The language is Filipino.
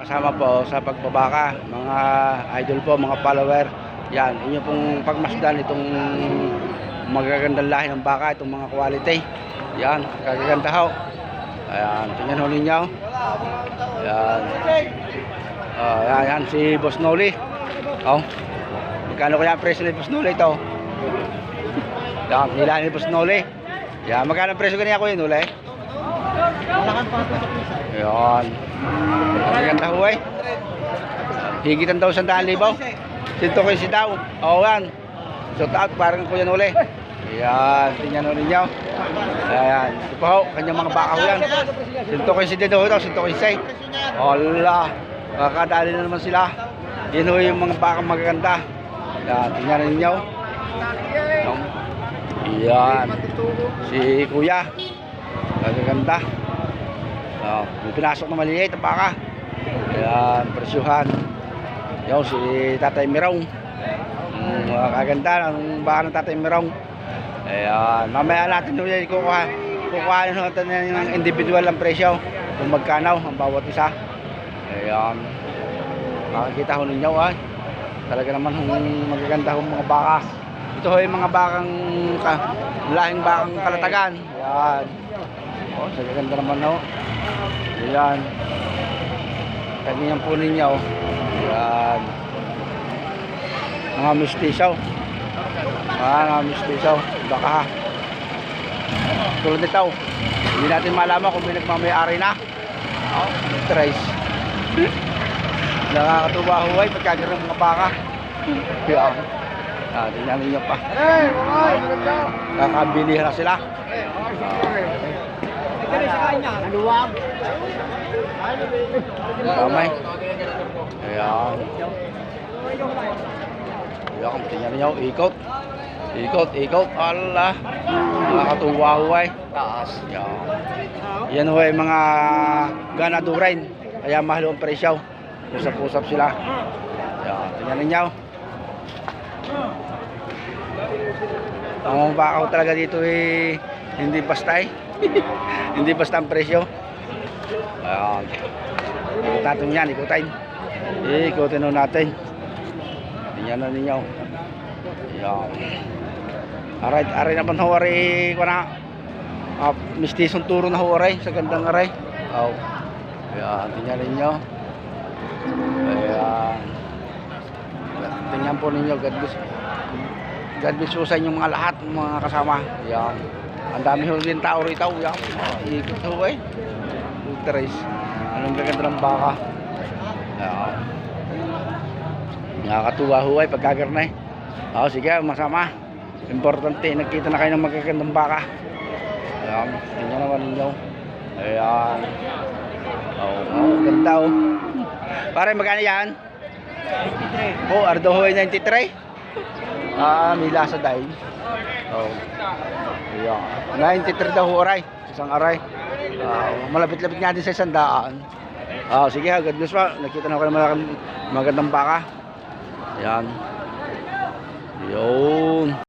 Kasama po sa pagbabaka, mga idol po, mga follower. Yan, inyo pong pagmasdan itong magagandang lahi ng baka, itong mga quality. Yan, kagaganda ho. Ayan, tingnan ho ninyo. Ayan. Ayan, si Boss Noli. Oh, magkano kaya ang presyo ni Boss Noli ito? Yan, nila ni Boss Noli. Yan, magkano ang presyo kanya ko yun, Noli? Ayan. Maganda ho eh. Higitan daw 100,000. 115 daw. Oo yan. Shout out parang Kuya Noli. Ayan. Tingnan ho ninyo. Ayan. Ito pa ho. Kanyang mga baka ho yan. 115 daw ito. 115. Hala. Kakadali na naman sila. Yan ho yung mga baka magaganda. Ayan. Tingnan ho ninyo. Ayan. Si Kuya. Magaganda. May pinasok na maliliit ang baka. Ayan, presyuhan. Yung si Tatay Mirong. Kaganda ng baka ng Tatay Mirong. Ayan, mamaya natin yung kukuhanin natin ng individual ang presyo. Kung magkano ang bawat isa. Ayan. Makikita ho ninyo ay. Talaga naman magaganda ho mga baka. Ito ho yung mga bakang lahing bakang Kalatagan. Ayan. O, sa gaganda naman ho. Ayan. Kanyan po ninyo. Ayan. Mga mistisaw. Mga mistisaw. Baka ha. Tulad nito. Hindi natin malaman kung may nagmamayari na. Trace. Nakakatuwa huway pagkagano'n ng mga baka. Ayan. Tingnan ninyo pa. Kakabilihan na sila. Kamay. Ayan. Ayan, tingnan niyo, ikot. Ikot. Allah. Nakakatuwa huway. Taas. Ayan. Yan huway mga ganadurain. Kaya mahal ang presyo. Pusap-pusap sila. Ayan, tingnan niyo. Ang baka ko talaga dito eh, hindi basta eh. Hindi basta ang presyo. Ayan. Tatong yan, ikutin. Ikutin nun natin. Tingnan na ninyo. Ayan. Aray naman ho, aray ko na. Mistisong turo na ho, aray. Sa gandang aray. Ayan, tingnan ninyo. Ayan. Tingnan po ninyo, God bless po sa inyong mga lahat, mga kasama. Ayan. Ang dami ho din tao rito. Ayan. Ikot ho eh. Ultras. Anong gaganda ng baka. Ayan. Nakakatuwa ho eh pagkagarnay. Sige, masama. Importante, nagkita na kayo ng magagandang baka. Ayan. Tingnan naman ninyo. Ayan. Ganda oh. Pare, magkano yan? 93. Ardo ho ay 93. May lasa dahil. Ayan. 93 daw ho aray. Isang aray. Malapit-lapit nga din sa 100. Sige ha, God bless pa. Nakita na ako ng magandang baka. Ayan. Yun.